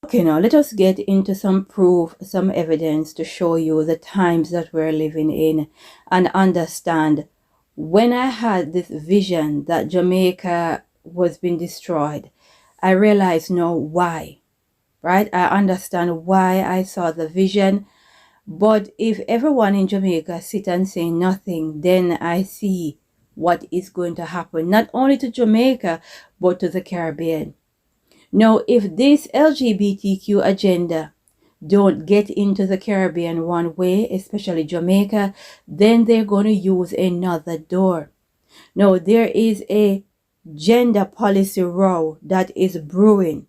Okay, now let us get into some proof, some evidence to show you the times that we're living in and understand. When I had this vision that Jamaica was being destroyed, I realized now why, right? I understand why I saw the vision. But if everyone in Jamaica sit and say nothing, then I see what is going to happen, not only to Jamaica, but to the Caribbean. Now, if this LGBTQ agenda don't get into the Caribbean one way, especially Jamaica, then they're going to use another door. Now, there is a gender policy row that is brewing,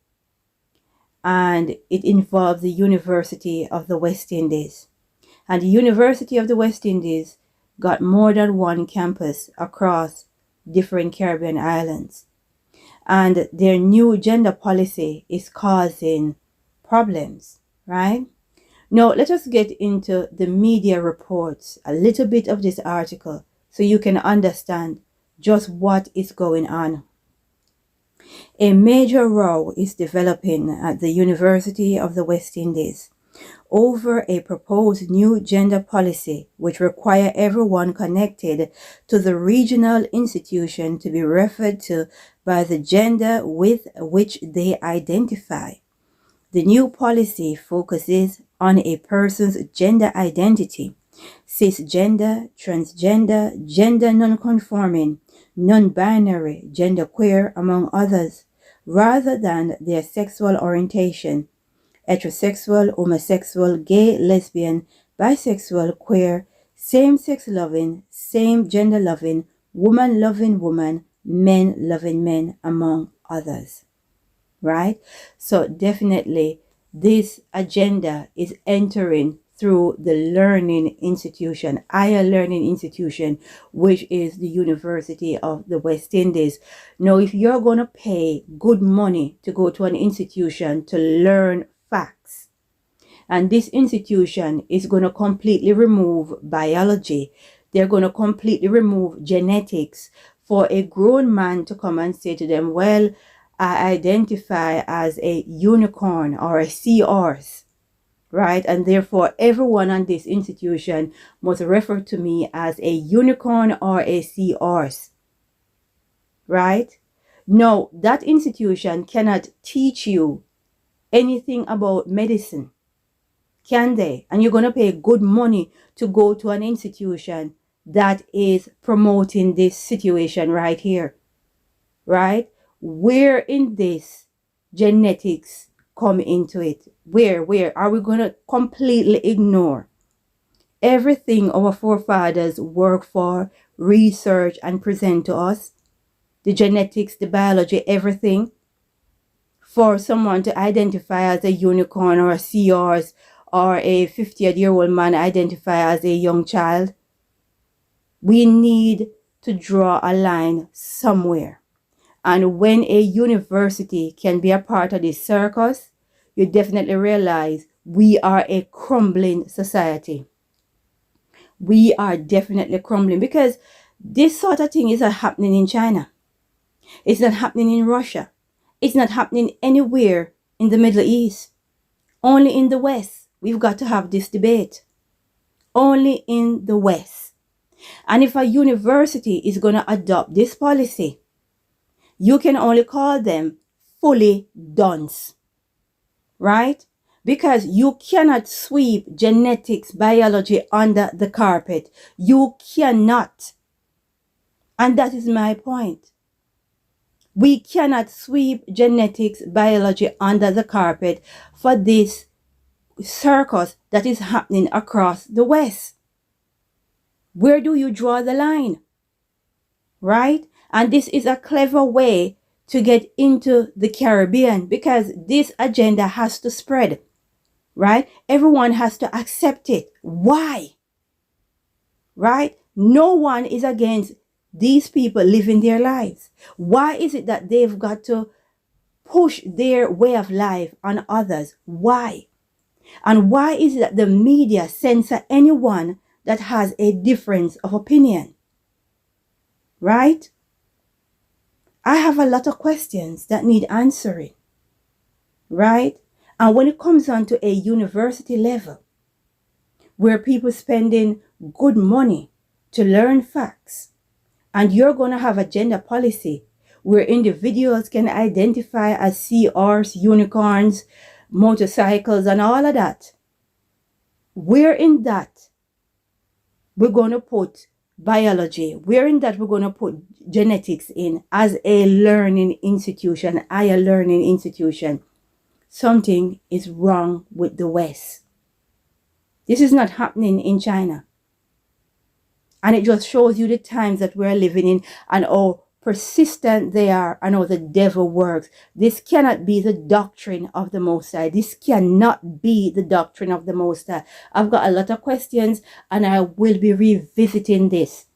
and it involves the University of the West Indies. And the University of the West Indies got more than one campus across different Caribbean islands. And their new gender policy is causing problems, right? Now, let us get into the media reports, a little bit of this article, so you can understand just what is going on. A major row is developing at the University of the West Indies over a proposed new gender policy which require everyone connected to the regional institution to be referred to by the gender with which they identify. The new policy focuses on a person's gender identity, cisgender, transgender, gender nonconforming, non-binary, genderqueer, among others, rather than their sexual orientation, heterosexual, homosexual, gay, lesbian, bisexual, queer, same-sex loving, same-gender loving, woman loving woman, men loving men, among others. Right? So definitely this agenda is entering through the learning institution, higher learning institution, which is the University of the West Indies. Now, if you're going to pay good money to go to an institution to learn facts, and this institution is going to completely remove biology, they're going to completely remove genetics, for a grown man to come and say to them, well, I identify as a unicorn or a seahorse, right? And therefore, everyone on this institution must refer to me as a unicorn or a seahorse, right? No, that institution cannot teach you anything about medicine, can they? And you're going to pay good money to go to an institution that is promoting this situation right here, right? Where in this genetics come into it? Where are we going to completely ignore everything our forefathers work for, research and present to us? The genetics, the biology, everything, for someone to identify as a unicorn or a seahorse, or a 50-year-old man identify as a young child. We need to draw a line somewhere. And when a university can be a part of this circus, you definitely realize we are a crumbling society. We are definitely crumbling, because this sort of thing is not happening in China. It's not happening in Russia. It's not happening anywhere in the Middle East. Only in the West, we've got to have this debate. Only in the West. And if a university is going to adopt this policy, you can only call them fully dunce, right? Because you cannot sweep genetics, biology under the carpet. You cannot. And that is my point. We cannot sweep genetics, biology under the carpet for this circus that is happening across the West. Where do you draw the line? Right? And this is a clever way to get into the Caribbean, because this agenda has to spread, right? Everyone has to accept it. Why? Right? No one is against these people living their lives. Why is it that they've got to push their way of life on others? Why? And why is it that the media censor anyone that has a difference of opinion? Right? I have a lot of questions that need answering. Right? And when it comes on to a university level, where people spending good money to learn facts, and you're going to have a gender policy where individuals can identify as CRs, unicorns, motorcycles, and all of that. Where in that we're going to put biology? Where in that we're going to put genetics in as a learning institution, higher learning institution? Something is wrong with the West. This is not happening in China. And it just shows you the times that we're living in and how persistent they are and how the devil works. This cannot be the doctrine of the Most High. This cannot be the doctrine of the Most High. I've got a lot of questions and I will be revisiting this,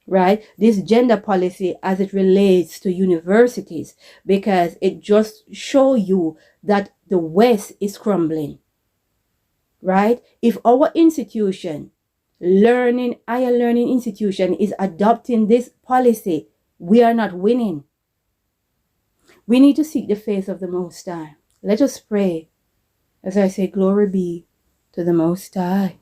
right? This gender policy as it relates to universities, because it just shows you that the West is crumbling, right? If our institution, higher learning institution, is adopting this policy, we are not winning. We need to seek the face of the Most High. Let us pray as I say, glory be to the Most High.